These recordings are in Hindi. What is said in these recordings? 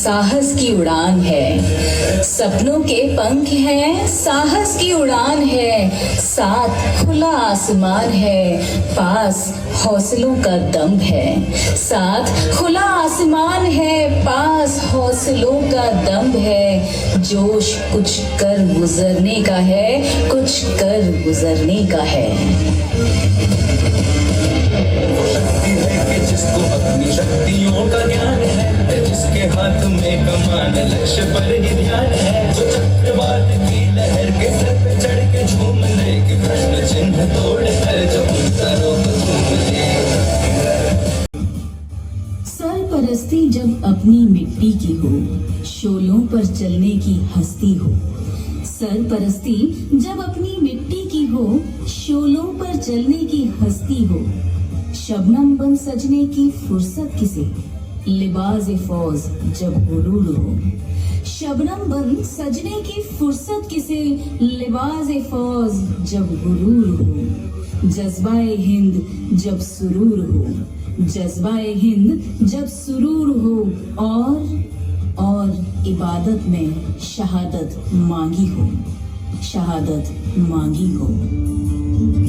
साहस की उड़ान है, सपनों के पंख हैं, साहस की उड़ान है, साथ खुला आसमान है, पास हौसलों का दम है, साथ खुला आसमान है, पास हौसलों का दम है, जोश कुछ कर गुजरने का है, कुछ कर गुजरने का है। जिसको अपनी शक्तियों का ज्ञान है, जिसके हाथ में कमान लक्ष्य पर ही ध्यान है, जो चक्रवात की लहर के सर पे चढ़ के झूम ले, कि प्रश्न चिन्ह तोड़ कर जो उत्तरों को झूम ले। सरपरस्ती जब अपनी मिट्टी की हो, शोलों पर चलने की हस्ती हो। सरपरस्ती जब अपनी मिट्टी की हो, शोलों पर चलने की हस्ती हो। शबनम बन सजने की फुर्सत किसे, लिबाज़े फौज जब गुरूर हो। शबनम बन सजने की फुर्सत किसे, लिबाज़े फौज जब गुरूर हो। जज्बाए हिंद जब सुरूर हो, जज्बाए हिंद जब सुरूर हो, और इबादत में शहादत मांगी हो, शहादत मांगी हो।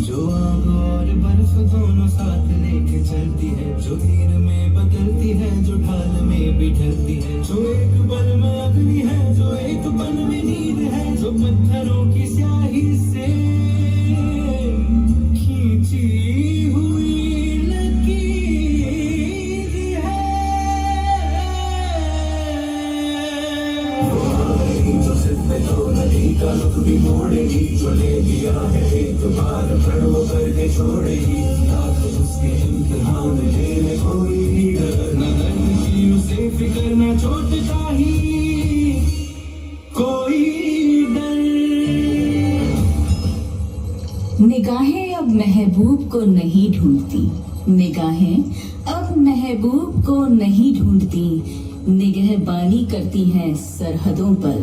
जो आग और बर्फ दोनों साथ लेके चलती है, जो तीर में बदलती है, जो ढाल में भी ढलती है, जो एक पल में अग्नि है, जो एक पल में नींद है, जो पत्थरों की स्याही से खींची हुई लकीर है। जो सिर पे तो नदी का रुख भी मोड़ेगी, जो ले लिया है एक बार फिर वो करके छोड़ेगी, हाथ उसके इम्तिहान लेने कोई डर न, की उसे फिक्र न चोट का ही कोई डर। निगाहें अब महबूब को नहीं ढूंढती, निगाहें अब महबूब को नहीं ढूंढती, निगहबानी करती हैं सरहदों पर।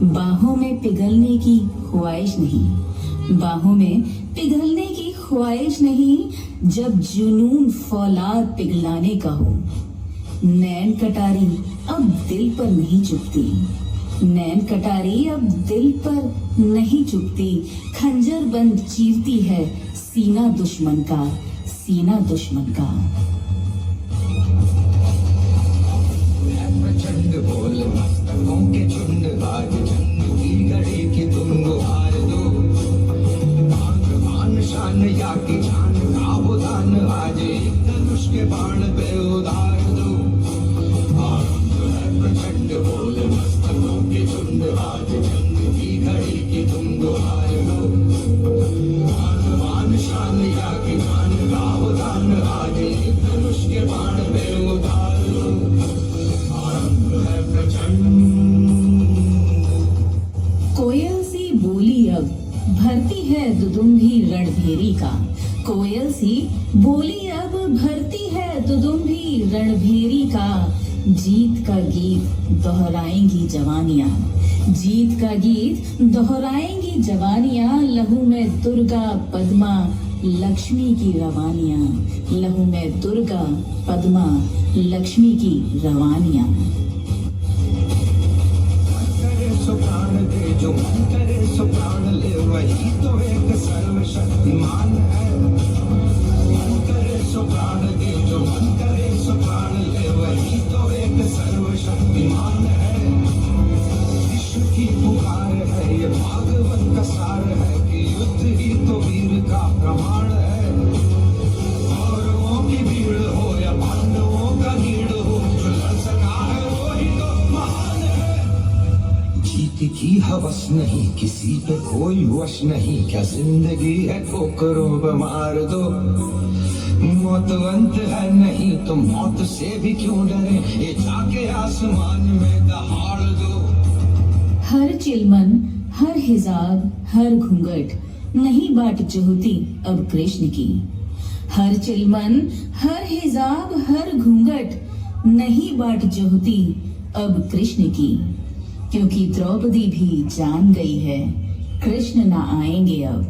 बाहों में पिघलने की ख्वाहिश नहीं, बाहों में पिघलने की ख्वाहिश नहीं, जब जुनून फौलाद पिघलाने का हो। नैन कटारी अब दिल पर नहीं चुभती, नैन कटारी अब दिल पर नहीं चुभती, खंजर बंद चीरती है सीना दुश्मन का, सीना दुश्मन का। प्रचंड बोल मस्तकों के झुंड, आज जंग की घड़ी की तुम गुहार दो, मान शान या की जान का वो दान, आज एक धनुष के बाण पे उधार दो। प्रचंड बोल मस्तकों के झुंड, आज जंग की घड़ी की तुम गुहार दो, मान शान या की जान का वो दान, आज एक धनुष के बाण पे उधार दो। कोयल सी बोली अब भरती है दुदुम्भी रणभेरी का, कोयल सी बोली अब भरती है दुदुम्भी रणभेरी का। जीत का गीत दोहराएंगी जवानियां, जीत का गीत दोहराएंगी जवानियां, लहू में दुर्गा पद्मा लक्ष्मी की रवानियां, लहू में दुर्गा पद्मा लक्ष्मी की रवानियां। सो प्राण दे, जो मन करे सो प्राण ले, वही तो एक सर्वशक्तिमान है। मन करे सो प्राण दे, जो मन करे सो प्राण ले, वही तो एक सर्वशक्तिमान है। विश्व की पुकार है, ये भागवत का सार है, कि युद्ध ही तो वीर का प्रमाण है। कौरवों की भीड़ हो या पांडवों का भीड़ हो, जो लड़ सका है वो ही तो महान है। जीत की हवस नहीं, किसी पे कोई वश नहीं, क्या जिंदगी है ठोकरों पे मार दो। मौतवंत है नहीं तो मौत से भी क्यों डरे, ये जाके आसमान में दहाड़ दो। हर चिलमन हर हिजाब हर घूंघट नहीं बाट जोहती अब कृष्ण की। हर चिलमन हर हिजाब हर घूंघट नहीं बाट जोहती अब कृष्ण की, क्योंकि द्रौपदी भी जान गई है कृष्ण ना आएंगे अब,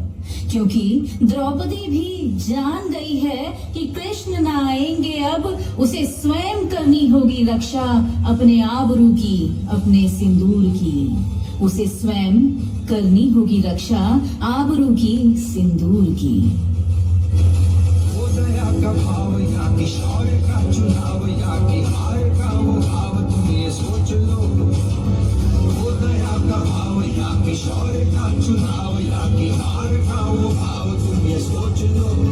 क्योंकि द्रौपदी भी जान गई है कि कृष्ण न आएंगे अब, उसे स्वयं करनी होगी रक्षा अपने आबरू की, अपने सिंदूर की। उसे स्वयं करनी होगी रक्षा आबरू की, सिंदूर की। वो दया का भाव या कि शौर्य का चुनाव या कि हार का वो भाव, तुम ये सोच लो। वो दया का भाव या कि शौर्य का चुनाव या कि हार का वो भाव, तुम ये सोच लो।